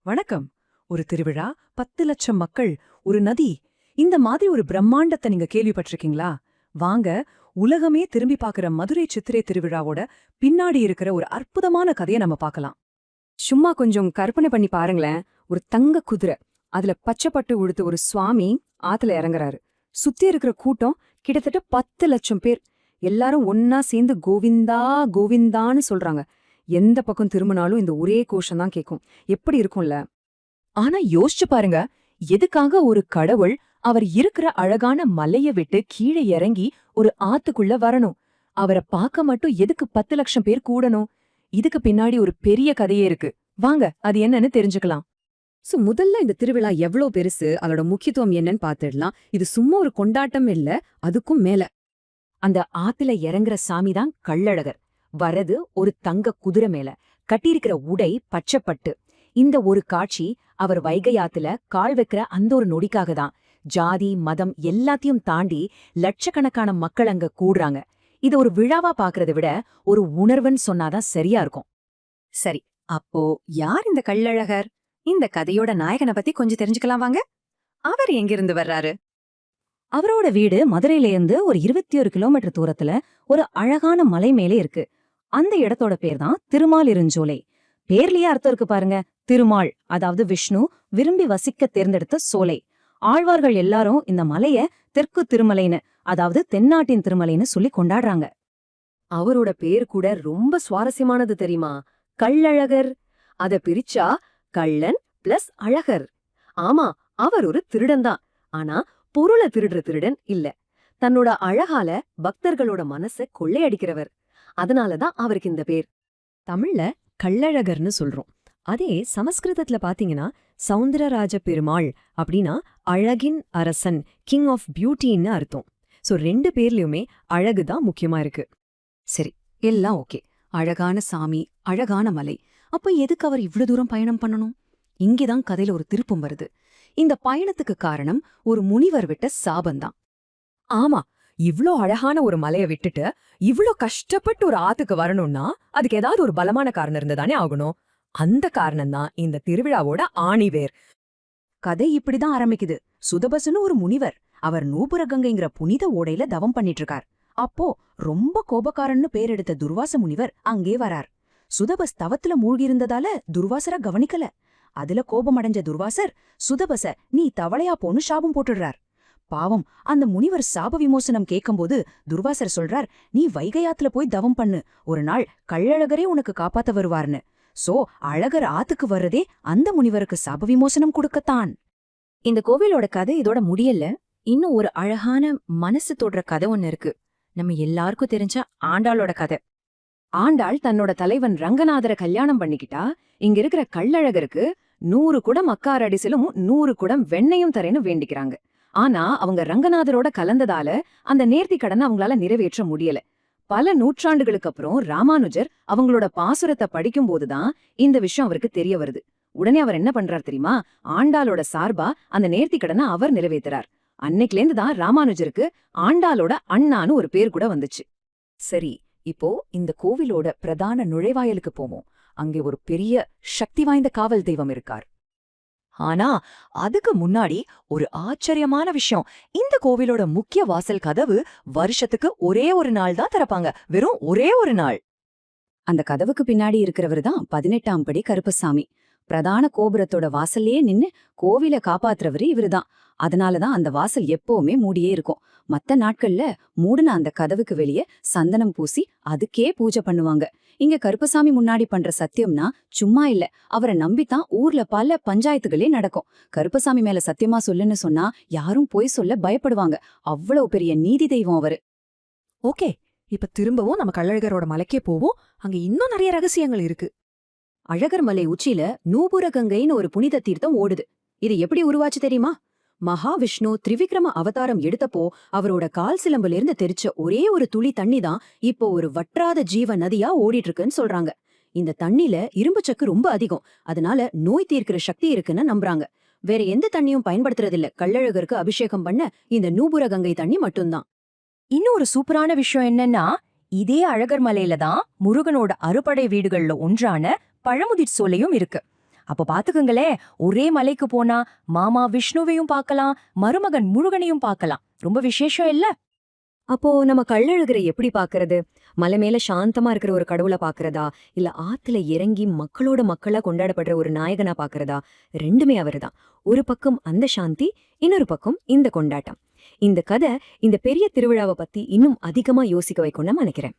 வணக்கம். ஒரு திருவிழா, 10 லட்சம் மக்கள், ஒரு நதி, இந்த மாதிரி ஒரு பிரம்மாண்டத்தை நீங்க கேள்விப்பட்டிருக்கீங்களா? வாங்க, உலகமே திரும்பி பார்க்கிற மதுரை சித்திரை திருவிழாவோட பின்னாடி இருக்கிற ஒரு அற்புதமான கதையை நம்ம பார்க்கலாம். சும்மா கொஞ்சம் கற்பனை பண்ணி பாருங்களேன். ஒரு தங்க குதிரை, அதுல பச்சைப்பட்டு உடுத்து ஒரு சுவாமி ஆத்துல இறங்குறாரு. சுத்தி இருக்கிற கூட்டம் கிட்டத்தட்ட 10 லட்சம் பேர். எல்லாரும் ஒன்னா சேர்ந்து கோவிந்தா கோவிந்தான்னு சொல்றாங்க. எந்த பக்கம் திரும்பினாலும் இந்த ஒரே கோஷம் தான் கேட்கும். எப்படி இருக்கும்ல? ஆனா யோசிச்சு பாருங்க, எதுக்காக ஒரு கடவுள் அவர் இருக்கிற அழகான மலைய விட்டு கீழே இறங்கி ஒரு ஆத்துக்குள்ள வரணும்? அவரை பார்க்க மட்டும் எதுக்கு 10 லட்சம் பேர் கூடணும்? இதுக்கு பின்னாடி ஒரு பெரிய கதையே இருக்கு. வாங்க, அது என்னன்னு தெரிஞ்சுக்கலாம். முதல்ல இந்த திருவிழா எவ்வளவு பெருசு, அதோட முக்கியத்துவம் என்னன்னு பாத்துடலாம். இது சும்மா ஒரு கொண்டாட்டம் இல்ல, அதுக்கும் மேல. அந்த ஆத்துல இறங்குற சாமிதான் கள்ளழகர். வரது ஒரு தங்க குதிரை மேல, கட்டியிருக்கிற உடை பச்சைப்பட்டு. இந்த ஒரு காட்சி அவர் வைகை ஆத்துல கால் வைக்கிற அந்த ஒரு நொடிக்காக தான். ஜாதி மதம் எல்லாத்தையும் தாண்டி லட்சக்கணக்கான மக்கள் அங்க கூடுறாங்க. இத ஒரு விழாவா பாக்குறதை விட ஒரு உணர்வுன்னு சொன்னாதான் சரியா இருக்கும். சரி, அப்போ யார் இந்த கள்ளழகர்? இந்த கதையோட நாயகனை பத்தி கொஞ்சம் தெரிஞ்சுக்கலாம் வாங்க. அவர் எங்கிருந்து வர்றாரு? அவரோட வீடு மதுரையிலேருந்து ஒரு 21 கிலோமீட்டர் தூரத்துல ஒரு அழகான மலை மேலே இருக்கு. அந்த இடத்தோட பேர் தான் திருமாலிருஞ்சோலை. பேர்லயே அர்த்தம் இருக்கு பாருங்க. திருமால், அதாவது விஷ்ணு விரும்பி வசிக்க தேர்ந்தெடுத்த சோலை. ஆழ்வார்கள் எல்லாரும் இந்த மலைய தெற்கு திருமலைன்னு, அதாவது தென்னாட்டின் திருமலைன்னு சொல்லி கொண்டாடுறாங்க. அவரோட பேர் கூட ரொம்ப சுவாரஸ்யமானது தெரியுமா? கள்ளழகர். அத பிரிச்சா கள்ளன் பிளஸ் அழகர். ஆமா, அவர் ஒரு திருடன் தான். ஆனா பொருளை திருடுற திருடன் இல்ல. தன்னோட அழகால பக்தர்களோட மனச கொள்ளையடிக்கிறவர். அதனாலதான் அவருக்கு இந்த பேர். தமிழ்ல கள்ளழகர்னு சொல்றோம். அதே சமஸ்கிருதத்துல பாத்தீங்கன்னா சௌந்தரராஜ பெருமாள் அப்படின்னா அழகின் அரசன், கிங் ஆஃப் பியூட்டின்னு அர்த்தம். சோ ரெண்டு பேர்லயுமே அழகுதான் முக்கியமா இருக்கு. சரி, எல்லாம் ஓகே. அழகான சாமி, அழகான மலை. அப்ப எதுக்கு அவர் இவ்ளோ தூரம் பயணம் பண்ணணும்? இங்கேதான் கதையில ஒரு திருப்பம் வருது. இந்த பயணத்துக்கு காரணம் ஒரு முனிவர் விட்ட சாபந்தான். ஆமா, இவ்ளோ அழகான ஒரு மலைய விட்டுட்டு இவ்ளோ கஷ்டப்பட்டு ஒரு ஆத்துக்கு வரணும்னா அதுக்கு ஏதாவது ஒரு பலமான காரணம் இருந்துதானே ஆகணும். அந்த காரணம்தான் இந்த திருவிழாவோட ஆணிவேர். கதை இப்படிதான் ஆரம்பிக்குது. சுதபசுன்னு ஒரு முனிவர். அவர் நூபுரகங்கைங்கிற புனித ஓடையில தவம் பண்ணிட்டு இருக்கார். அப்போ ரொம்ப கோபக்காரன்னு பேரெடுத்த துர்வாச முனிவர் அங்கே வரார். சுதபஸ் தவத்துல மூழ்கியிருந்ததால துர்வாசர கவனிக்கல. அதுல கோபமடைஞ்ச துர்வாசர், சுதபச நீ தவளையா போன்னு சாபம் போட்டுடுறார். பாவம், அந்த முனிவர் சாப விமோசனம் கேட்கும்போது துர்வாசர் சொல்றார், நீ வைகையாத்துல போய் தவம் பண்ணு, ஒரு நாள் கள்ளழகரே உனக்கு காப்பாத்த வருவார்னு. சோ அழகர் ஆத்துக்கு வர்றதே அந்த முனிவருக்கு சாப விமோசனம் கொடுக்கத்தான். இந்த கோவிலோட கதை இதோட முடியல. இன்னும் ஒரு அழகான மனசு தொடுற கதை ஒண்ணு இருக்கு. நம்ம எல்லாருக்கும் தெரிஞ்ச ஆண்டாளோட கதை. ஆண்டாள் தன்னோட தலைவன் ரங்கநாதரை கல்யாணம் பண்ணிக்கிட்டா இங்க இருக்கிற கள்ளழகருக்கு 100 குடம் அக்கார் அடிசிலும் 100 குடம் வெண்ணையும் தரேன்னு வேண்டிக்கிறாங்க. ஆனா அவங்க ரங்கநாதரோட கலந்ததால அந்த நேர்த்தி கடனை அவங்களால நிறைவேற்ற முடியல. பல நூற்றாண்டுகளுக்கு அப்புறம் ராமானுஜர் அவங்களோட பாசுரத்தை படிக்கும் போதுதான் இந்த விஷயம் அவருக்கு தெரிய வருது. உடனே அவர் என்ன பண்றார் தெரியுமா? ஆண்டாளோட சார்பா அந்த நேர்த்தி கடனை அவர் நிறைவேற்றுறார். அன்னைக்குலேருந்து தான் ராமானுஜருக்கு ஆண்டாளோட அண்ணான்னு ஒரு பேர் கூட வந்துச்சு. சரி, இப்போ இந்த கோவிலோட பிரதான நுழைவாயலுக்கு போவோம். அங்கே ஒரு பெரிய சக்தி வாய்ந்த காவல் தெய்வம் இருக்கார். ஆனா அதுக்கு முன்னாடி ஒரு ஆச்சரியமான விஷயம். இந்த கோவிலோட முக்கிய வாசல் கதவு வருஷத்துக்கு ஒரே ஒரு நாள் தான் திறப்பாங்க. வெறும் ஒரே ஒரு நாள். அந்த கதவுக்கு பின்னாடி இருக்கிறவர் தான் 18ஆம் படி கருப்பசாமி. பிரதான கோபுரத்தோட வாசல்லையே நின்னு கோவில காப்பாத்துறவரு இவருதான். அதனாலதான் அந்த வாசல் எப்பவுமே மூடியே இருக்கும். மத்த நாட்கள்ல மூடுன அந்த கதவுக்கு வெளியே சந்தனம் பூசி அதுக்கே பூஜை பண்ணுவாங்க. இங்க கருப்பசாமி முன்னாடி பண்ற சத்தியம்னா சும்மா இல்ல. அவரை நம்பித்தான் ஊர்ல பல பஞ்சாயத்துகளே நடக்கும். கருப்பசாமி மேல சத்தியமா சொல்லுன்னு சொன்னா யாரும் பொய் சொல்ல பயப்படுவாங்க. அவ்வளவு பெரிய நீதி தெய்வம் அவரு. ஓகே, இப்ப திரும்பவும் நம்ம கள்ளழகரோட மலைக்கே போவோம். அங்க இன்னும் நிறைய ரகசியங்கள் இருக்கு. அழகர் மலை உச்சியில நூபுரகங்கைன்னு ஒரு புனித தீர்த்தம் ஓடுது. இது எப்படி உருவாச்சு தெரியுமா? மகாவிஷ்ணு திரிவிக்ரம அவதாரம் எடுத்தப்போ அவரோட கால் சிலம்புல இருந்து தெரிச்ச ஒரே ஒரு துளி தண்ணி தான் இப்போ ஒரு வற்றாத ஜீவ நதியா ஓடிட்டு இருக்குன்னு சொல்றாங்க. இந்த தண்ணில இரும்பு சத்து ரொம்ப அதிகம். அதனால நோய் தீர்க்கிற சக்தி இருக்குன்னு நம்புறாங்க. வேற எந்த தண்ணியும் பயன்படுத்துறதில்ல. கள்ளழகருக்கு அபிஷேகம் பண்ண இந்த நூபுரகங்கை தண்ணி மட்டும்தான். இன்னும் ஒரு சூப்பரான விஷயம் என்னன்னா, இதே அழகர் மலையில தான் முருகனோட அறுபடை வீடுகள்ல ஒன்றான பழமுதிர் சோலையும் இருக்கு. அப்ப பாத்துக்குங்களே, ஒரே மலைக்கு போனா மாமா விஷ்ணுவையும் பார்க்கலாம், மருமகன் முருகனையும் பார்க்கலாம். ரொம்ப விசேஷம் இல்ல? அப்போ நம்ம கள்ளழகரை எப்படி பாக்குறது? மலை மேல சாந்தமா இருக்கிற ஒரு கடவுளை பாக்குறதா, இல்ல ஆத்துல இறங்கி மக்களோட மக்களா கொண்டாடப்படுற ஒரு நாயகனா பாக்குறதா? ரெண்டுமே அவருதான். ஒரு பக்கம் அந்த சாந்தி, இன்னொரு பக்கம் இந்த கொண்டாட்டம். இந்த கதை இந்த பெரிய திருவிழாவை பத்தி இன்னும் அதிகமா யோசிக்க வைக்கும்னு நினைக்கிறேன்.